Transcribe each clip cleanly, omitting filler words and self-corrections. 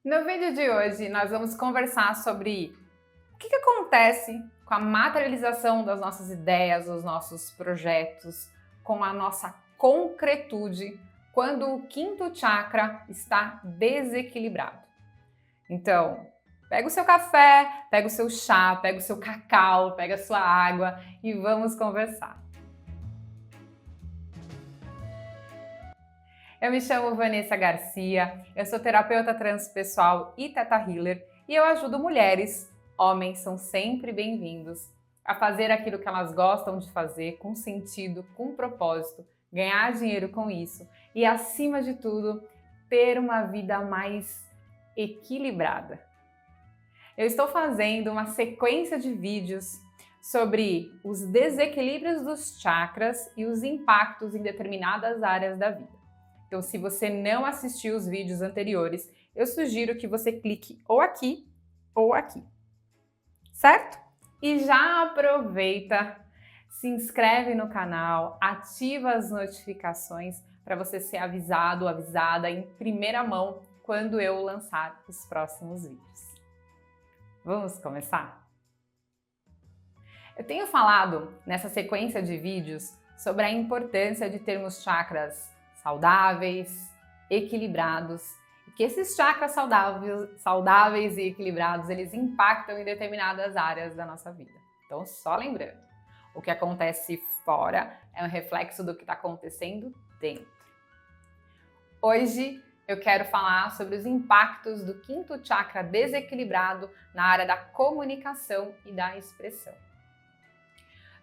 No vídeo de hoje, nós vamos conversar sobre o que acontece com a materialização das nossas ideias, dos nossos projetos, com a nossa concretude, quando o quinto chakra está desequilibrado. Então, pega o seu café, pega o seu chá, pega o seu cacau, pega a sua água e vamos conversar. Eu me chamo Vanessa Garcia, eu sou terapeuta transpessoal e Theta Healer e eu ajudo mulheres, homens são sempre bem-vindos, a fazer aquilo que elas gostam de fazer com sentido, com propósito, ganhar dinheiro com isso e, acima de tudo, ter uma vida mais equilibrada. Eu estou fazendo uma sequência de vídeos sobre os desequilíbrios dos chakras e os impactos em determinadas áreas da vida. Então, se você não assistiu os vídeos anteriores, eu sugiro que você clique ou aqui, certo? E já aproveita, se inscreve no canal, ativa as notificações para você ser avisado ou avisada em primeira mão quando eu lançar os próximos vídeos. Vamos começar? Eu tenho falado nessa sequência de vídeos sobre a importância de termos chakras saudáveis, equilibrados, e que esses chakras saudáveis e equilibrados, eles impactam em determinadas áreas da nossa vida. Então, só lembrando, o que acontece fora é um reflexo do que está acontecendo dentro. Hoje, eu quero falar sobre os impactos do quinto chakra desequilibrado na área da comunicação e da expressão.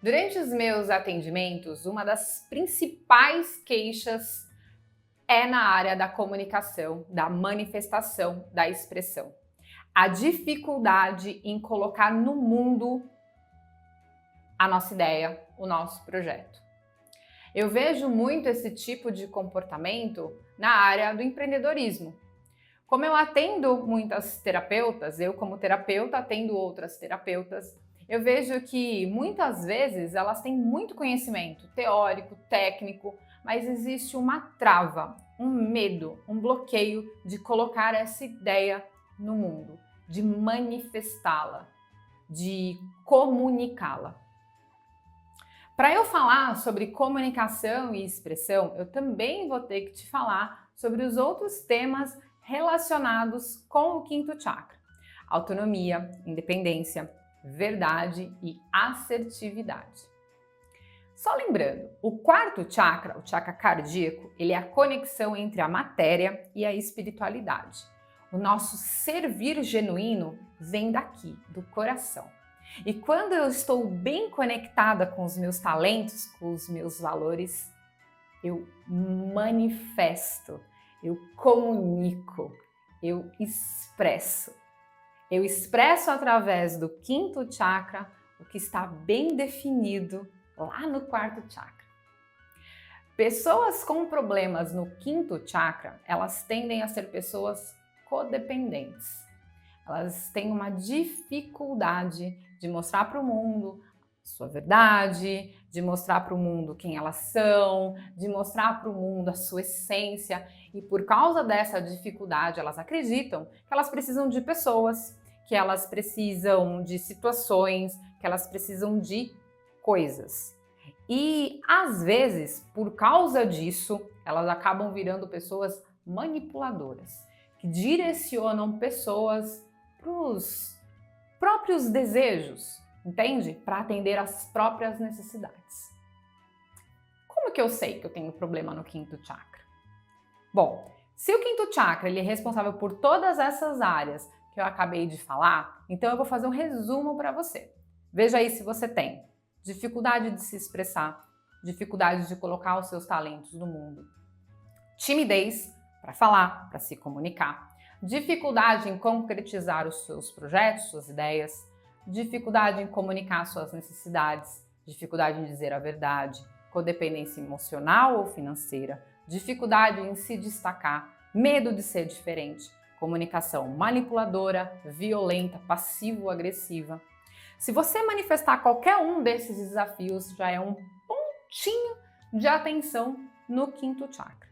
Durante os meus atendimentos, uma das principais queixas é na área da comunicação, da manifestação, da expressão. A dificuldade em colocar no mundo a nossa ideia, o nosso projeto. Eu vejo muito esse tipo de comportamento na área do empreendedorismo. Como eu atendo muitas terapeutas, eu como terapeuta atendo outras terapeutas, eu vejo que muitas vezes elas têm muito conhecimento teórico, técnico, mas existe uma trava, um medo, um bloqueio de colocar essa ideia no mundo, de manifestá-la, de comunicá-la. Para eu falar sobre comunicação e expressão, eu também vou ter que te falar sobre os outros temas relacionados com o quinto chakra: autonomia, independência, verdade e assertividade. Só lembrando, o quarto chakra, o chakra cardíaco, ele é a conexão entre a matéria e a espiritualidade. O nosso servir genuíno vem daqui, do coração. E quando eu estou bem conectada com os meus talentos, com os meus valores, eu manifesto, eu comunico, eu expresso. Eu expresso através do quinto chakra o que está bem definido lá no quarto chakra. Pessoas com problemas no quinto chakra, elas tendem a ser pessoas codependentes. Elas têm uma dificuldade de mostrar para o mundo sua verdade, de mostrar para o mundo quem elas são, de mostrar para o mundo a sua essência. E por causa dessa dificuldade, elas acreditam que elas precisam de pessoas, que elas precisam de situações, que elas precisam de coisas. E às vezes, por causa disso, elas acabam virando pessoas manipuladoras, que direcionam pessoas para os próprios desejos, entende? Para atender às próprias necessidades. Como que eu sei que eu tenho problema no quinto chakra? Bom, se o quinto chakra ele é responsável por todas essas áreas que eu acabei de falar, então eu vou fazer um resumo para você. Veja aí se você tem dificuldade de se expressar, dificuldade de colocar os seus talentos no mundo, timidez para falar, para se comunicar, dificuldade em concretizar os seus projetos, suas ideias, dificuldade em comunicar suas necessidades, dificuldade em dizer a verdade, codependência emocional ou financeira, dificuldade em se destacar, medo de ser diferente, comunicação manipuladora, violenta, passivo-agressiva. Se você manifestar qualquer um desses desafios, já é um pontinho de atenção no quinto chakra.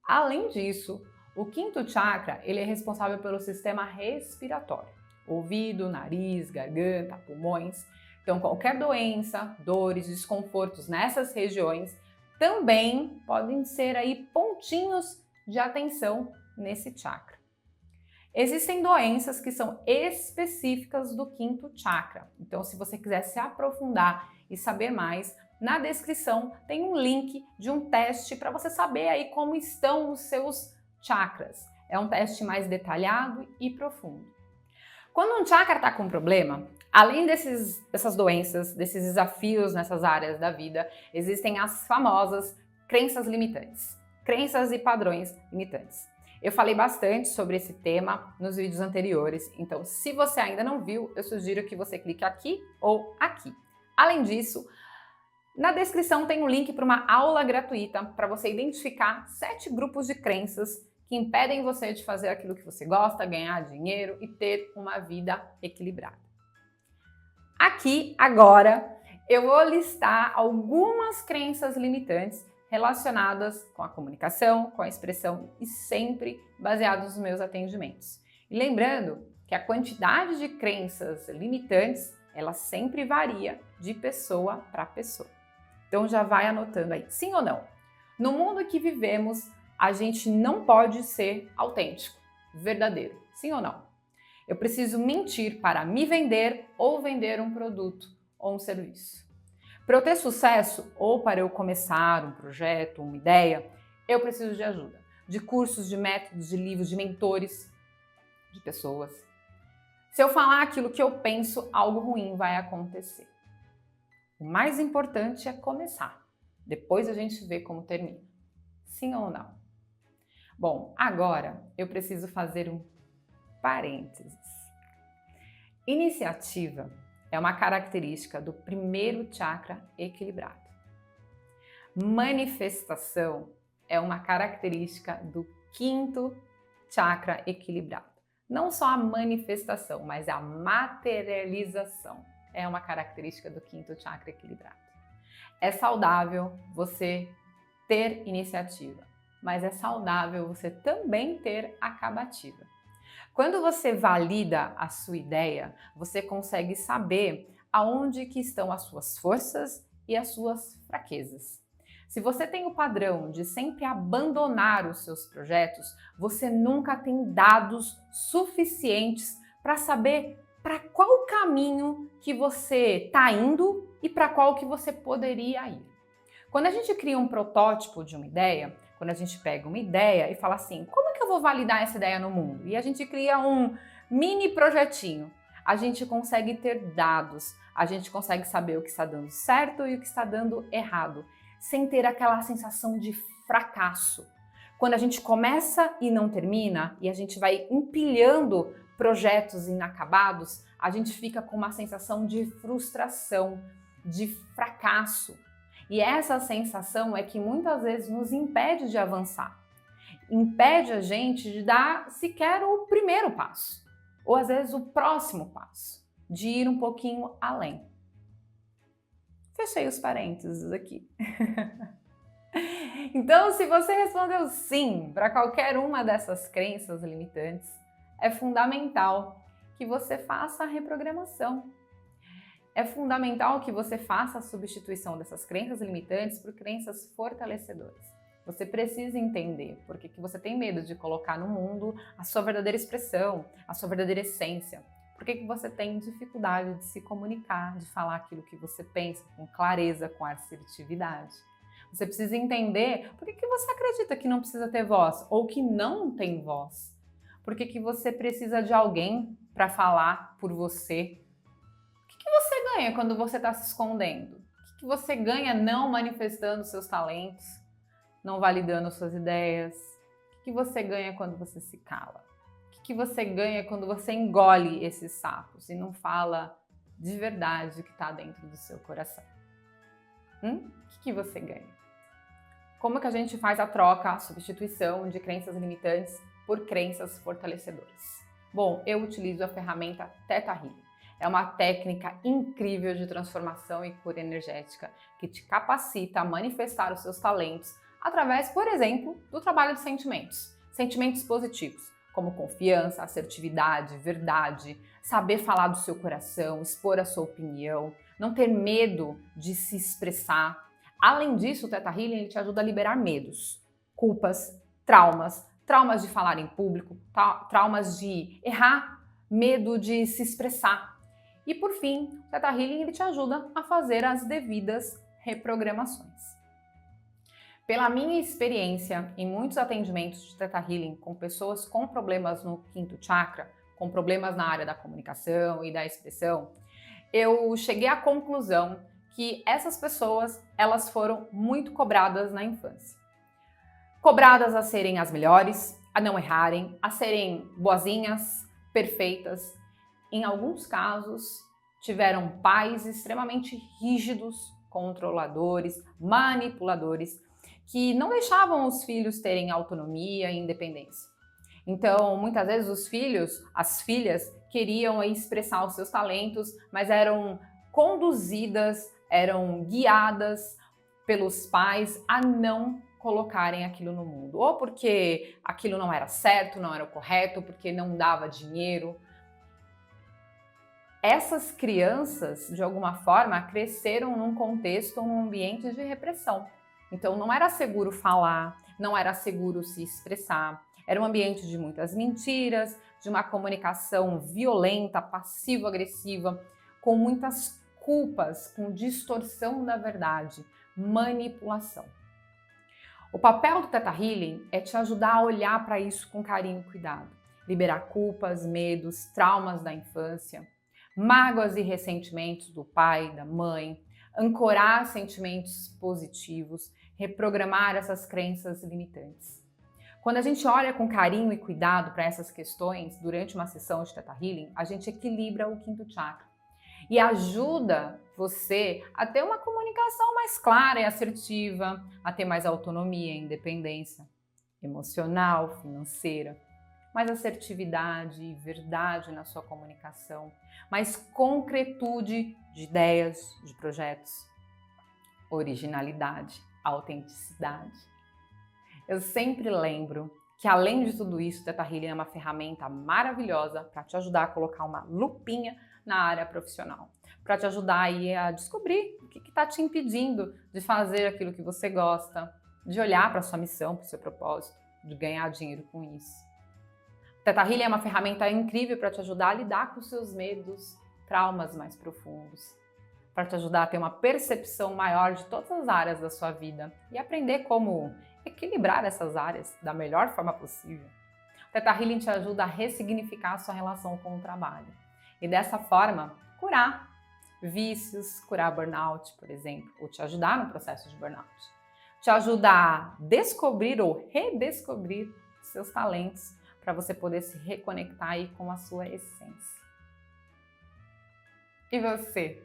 Além disso, O quinto chakra, ele é responsável pelo sistema respiratório. Ouvido, nariz, garganta, pulmões. Então, qualquer doença, dores, desconfortos nessas regiões também podem ser aí pontinhos de atenção nesse chakra. Existem doenças que são específicas do quinto chakra. Então, se você quiser se aprofundar e saber mais, na descrição tem um link de um teste para você saber aí como estão os seus chakras. É um teste mais detalhado e profundo. Quando um chakra está com problema, além dessas doenças, desses desafios nessas áreas da vida, existem as famosas crenças limitantes, crenças e padrões limitantes. Eu falei bastante sobre esse tema nos vídeos anteriores, então se você ainda não viu, eu sugiro que você clique aqui ou aqui. Além disso, na descrição tem um link para uma aula gratuita para você identificar 7 grupos de crenças que impedem você de fazer aquilo que você gosta, ganhar dinheiro e ter uma vida equilibrada. Aqui, agora, eu vou listar algumas crenças limitantes relacionadas com a comunicação, com a expressão e sempre baseados nos meus atendimentos. E lembrando que a quantidade de crenças limitantes, ela sempre varia de pessoa para pessoa. Então já vai anotando aí, sim ou não? No mundo que vivemos, a gente não pode ser autêntico, verdadeiro, sim ou não? Eu preciso mentir para me vender ou vender um produto ou um serviço. Para eu ter sucesso ou para eu começar um projeto, uma ideia, eu preciso de ajuda, de cursos, de métodos, de livros, de mentores, de pessoas. Se eu falar aquilo que eu penso, algo ruim vai acontecer. O mais importante é começar, depois a gente vê como termina, sim ou não? Bom, agora eu preciso fazer um parênteses. Iniciativa é uma característica do primeiro chakra equilibrado. Manifestação é uma característica do quinto chakra equilibrado. Não só a manifestação, mas a materialização é uma característica do quinto chakra equilibrado. É saudável você ter iniciativa, mas é saudável você também ter acabativa. Quando você valida a sua ideia, você consegue saber aonde que estão as suas forças e as suas fraquezas. Se você tem o padrão de sempre abandonar os seus projetos, você nunca tem dados suficientes para saber para qual caminho que você está indo e para qual que você poderia ir. Quando a gente cria um protótipo de uma ideia, quando a gente pega uma ideia e fala assim, como que eu vou validar essa ideia no mundo? E a gente cria um mini projetinho. A gente consegue ter dados, a gente consegue saber o que está dando certo e o que está dando errado, sem ter aquela sensação de fracasso. Quando a gente começa e não termina, e a gente vai empilhando projetos inacabados, a gente fica com uma sensação de frustração, de fracasso. E essa sensação é que muitas vezes nos impede de avançar. Impede a gente de dar sequer o primeiro passo, ou às vezes o próximo passo, de ir um pouquinho além. Fechei os parênteses aqui. Então, se você respondeu sim para qualquer uma dessas crenças limitantes, é fundamental que você faça a reprogramação. É fundamental que você faça a substituição dessas crenças limitantes por crenças fortalecedoras. Você precisa entender por que você tem medo de colocar no mundo a sua verdadeira expressão, a sua verdadeira essência. Por que você tem dificuldade de se comunicar, de falar aquilo que você pensa com clareza, com assertividade. Você precisa entender por que você acredita que não precisa ter voz ou que não tem voz. Por que você precisa de alguém para falar por você. O que você ganha quando você está se escondendo? O que você ganha não manifestando seus talentos, não validando suas ideias? O que você ganha quando você se cala? O que você ganha quando você engole esses sapos e não fala de verdade o que está dentro do seu coração? O que você ganha? Como que a gente faz a troca, a substituição de crenças limitantes por crenças fortalecedoras? Bom, eu utilizo a ferramenta Theta Healing. É uma técnica incrível de transformação e cura energética que te capacita a manifestar os seus talentos através, por exemplo, do trabalho de sentimentos. sentimentos positivos, como confiança, assertividade, verdade, saber falar do seu coração, expor a sua opinião, não ter medo de se expressar. Além disso, o Theta Healing ele te ajuda a liberar medos, culpas, traumas de falar em público, traumas de errar, medo de se expressar. E por fim, o Theta Healing ele te ajuda a fazer as devidas reprogramações. Pela minha experiência em muitos atendimentos de Theta Healing com pessoas com problemas no quinto chakra, com problemas na área da comunicação e da expressão, eu cheguei à conclusão que essas pessoas, elas foram muito cobradas na infância. Cobradas a serem as melhores, a não errarem, a serem boazinhas, perfeitas. Em alguns casos, tiveram pais extremamente rígidos, controladores, manipuladores, que não deixavam os filhos terem autonomia e independência. Então, muitas vezes os filhos, as filhas, queriam expressar os seus talentos, mas eram conduzidas, eram guiadas pelos pais a não colocarem aquilo no mundo. Ou porque aquilo não era certo, não era o correto, porque não dava dinheiro. Essas crianças, de alguma forma, cresceram num contexto, num ambiente de repressão. Então, não era seguro falar, não era seguro se expressar. Era um ambiente de muitas mentiras, de uma comunicação violenta, passivo-agressiva, com muitas culpas, com distorção da verdade, manipulação. O papel do Theta Healing é te ajudar a olhar para isso com carinho e cuidado. Liberar culpas, medos, traumas da infância, mágoas e ressentimentos do pai, da mãe, ancorar sentimentos positivos, reprogramar essas crenças limitantes. Quando a gente olha com carinho e cuidado para essas questões durante uma sessão de Theta Healing, a gente equilibra o quinto chakra e ajuda você a ter uma comunicação mais clara e assertiva, a ter mais autonomia e independência emocional, financeira, mais assertividade e verdade na sua comunicação, mais concretude de ideias, de projetos, originalidade, autenticidade. Eu sempre lembro que, além de tudo isso, o Theta Healing é uma ferramenta maravilhosa para te ajudar a colocar uma lupinha na área profissional, para te ajudar aí a descobrir o que está te impedindo de fazer aquilo que você gosta, de olhar para a sua missão, para o seu propósito, de ganhar dinheiro com isso. O Theta Healing é uma ferramenta incrível para te ajudar a lidar com os seus medos, traumas mais profundos, para te ajudar a ter uma percepção maior de todas as áreas da sua vida e aprender como equilibrar essas áreas da melhor forma possível. O Theta Healing te ajuda a ressignificar a sua relação com o trabalho e dessa forma curar vícios, curar burnout, por exemplo, ou te ajudar no processo de burnout. Te ajudar a descobrir ou redescobrir seus talentos para você poder se reconectar aí com a sua essência. E você?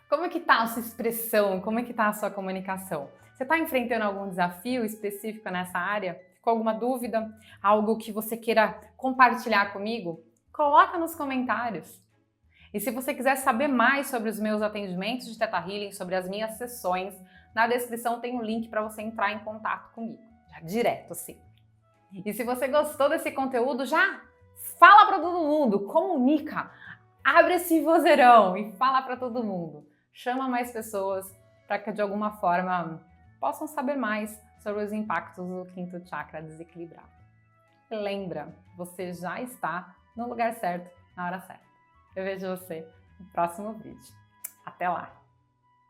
Como é que tá a sua expressão? Como é que tá a sua comunicação? Você está enfrentando algum desafio específico nessa área? Ficou alguma dúvida? Algo que você queira compartilhar comigo? Coloca nos comentários. E se você quiser saber mais sobre os meus atendimentos de Theta Healing, sobre as minhas sessões, na descrição tem um link para você entrar em contato comigo, já direto assim. E se você gostou desse conteúdo, já fala para todo mundo, comunica, abre esse vozeirão e fala para todo mundo. Chama mais pessoas para que de alguma forma possam saber mais sobre os impactos do quinto chakra desequilibrado. Lembra, você já está no lugar certo, na hora certa. Eu vejo você no próximo vídeo. Até lá!